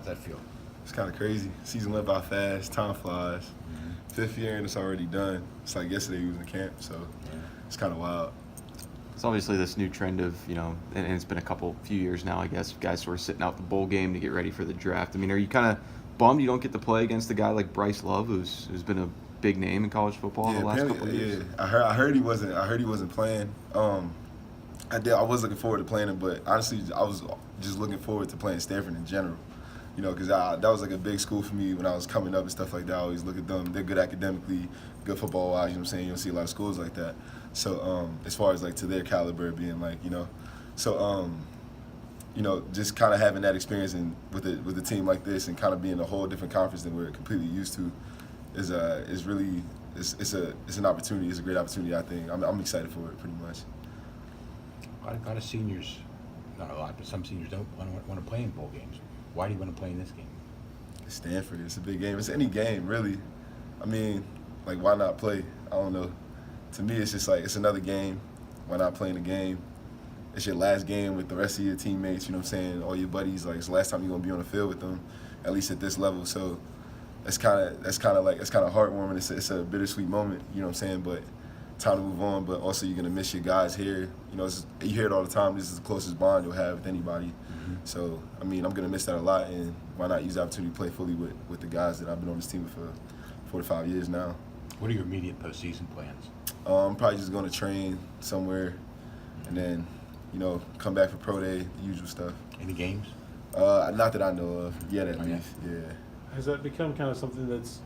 that feel? It's kind of crazy. Season went by fast. Time flies. Mm-hmm. 5th year and it's already done. It's like yesterday we was in camp, so it's kind of wild. It's obviously this new trend of, and it's been few years now, I guess, guys sort of sitting out the bowl game to get ready for the draft. I mean, are you kind of bummed you don't get to play against a guy like Bryce Love, who's been a big name in college football in the last couple of years? Yeah, I heard he wasn't playing. I was looking forward to playing him, but honestly, I was just looking forward to playing Stanford in general. Because that was like a big school for me when I was coming up and stuff like that. I always look at them. They're good academically, good football-wise, you know what I'm saying? You don't see a lot of schools like that. So as far as like to their caliber being like, just kind of having that experience with a team like this and kind of being a whole different conference than we're completely used to is really it's an opportunity. It's a great opportunity, I think. I'm excited for it pretty much. A lot of seniors, not a lot, but some seniors don't want to play in bowl games. Why do you want to play in this game? Stanford, it's a big game. It's any game, really. I mean, like, why not play? I don't know. To me, it's just like, it's another game. Why not play in the game? It's your last game with the rest of your teammates, you know what I'm saying? All your buddies, like, it's the last time you're going to be on the field with them, at least at this level. So it's kind of heartwarming. It's a bittersweet moment, you know what I'm saying? But time to move on, but also you're going to miss your guys here. You hear it all the time. This is the closest bond you'll have with anybody. So, I mean, I'm going to miss that a lot, and why not use the opportunity to play fully with the guys that I've been on this team with for 4 to 5 years now. What are your immediate postseason plans? I'm probably just going to train somewhere and then, come back for pro day, the usual stuff. Any games? Not that I know of yet, at least, yeah. Has that become kind of something that's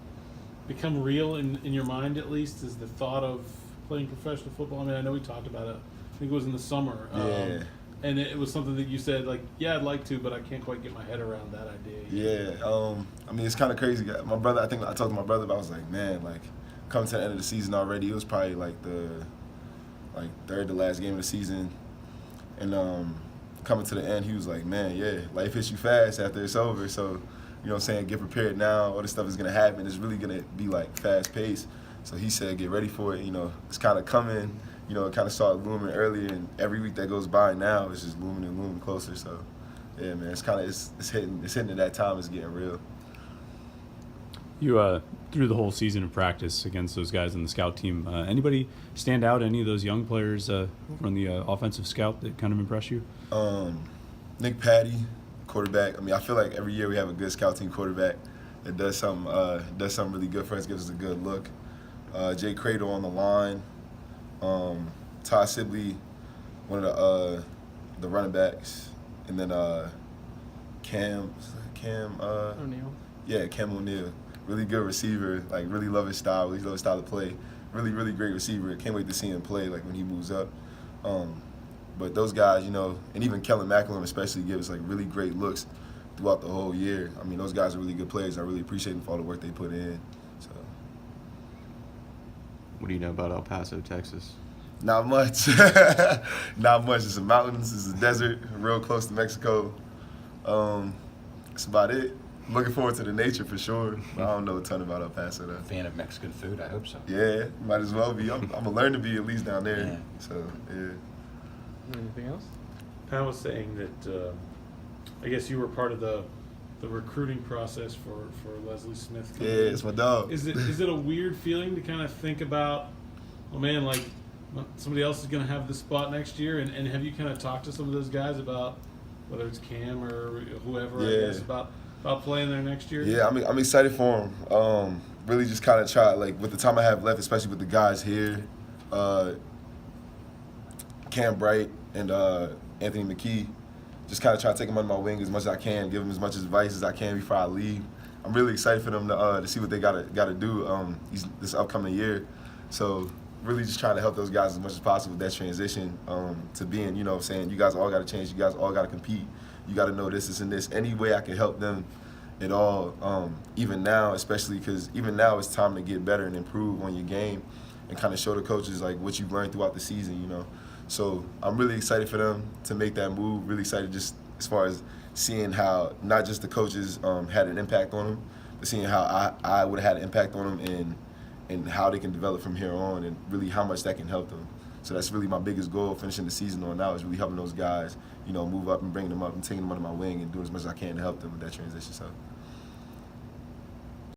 become real in your mind, at least, is the thought of playing professional football? I mean, I know we talked about it. I think it was in the summer. Yeah. And it was something that you said, like, yeah, I'd like to, but I can't quite get my head around that idea. Yeah, I mean, it's kind of crazy. My brother, I think I talked to my brother about it. I was like, man, like, coming to the end of the season already, it was probably like the third to last game of the season. And coming to the end, he was like, man, yeah, life hits you fast after it's over. So, you know what I'm saying, get prepared now. All this stuff is going to happen. It's really going to be, like, fast-paced. So he said, get ready for it. It's kind of coming. It kind of started looming earlier, and every week that goes by now, it's just looming and looming closer. So, yeah, man, it's hitting at that time. It's getting real. You through the whole season of practice against those guys on the scout team, anybody stand out? Any of those young players from the offensive scout that kind of impress you? Nick Patty, quarterback. I mean, I feel like every year we have a good scout team quarterback that does something really good for us, gives us a good look. Jay Cradle on the line. Ty Sibley, one of the running backs, and then Cam O'Neal. Yeah, Cam O'Neal. Really good receiver. Like, really love his style. Really love his style of play. Really, really great receiver. Can't wait to see him play, like, when he moves up. But those guys, and even Kellen McElwain especially, give us, like, really great looks throughout the whole year. I mean, those guys are really good players. I really appreciate them for all the work they put in. So. What do you know about El Paso, Texas? Not much. Not much. It's the mountains. It's the desert. Real close to Mexico. That's about it. I'm looking forward to the nature for sure. But I don't know a ton about El Paso, though. Fan of Mexican food? I hope so. Yeah, might as well be. I'm gonna learn to be at least down there. Yeah. So, yeah. Anything else? Pat was saying that I guess you were part of the recruiting process for Leslie Smith. Yeah, it's my dog. Is it a weird feeling to kind of think about, oh man, like somebody else is going to have this spot next year? And have you kind of talked to some of those guys about whether it's Cam or whoever, Yeah. I guess, about playing there next year? Yeah, I'm excited for him. Really just kind of try, like, with the time I have left, especially with the guys here, Cam Bright and Anthony McKee, just kind of try to take them under my wing as much as I can, give them as much advice as I can before I leave. I'm really excited for them to see what they gotta do this upcoming year. So really just trying to help those guys as much as possible with that transition to being, saying you guys all got to change, you guys all got to compete, you got to know this and this. Any way I can help them at all, even now, especially because even now it's time to get better and improve on your game and kind of show the coaches like what you've learned throughout the season, So I'm really excited for them to make that move, really excited just as far as seeing how not just the coaches had an impact on them, but seeing how I would have had an impact on them and how they can develop from here on and really how much that can help them. So that's really my biggest goal, finishing the season on out, is really helping those guys, you know, move up and bringing them up and taking them under my wing and doing as much as I can to help them with that transition. So.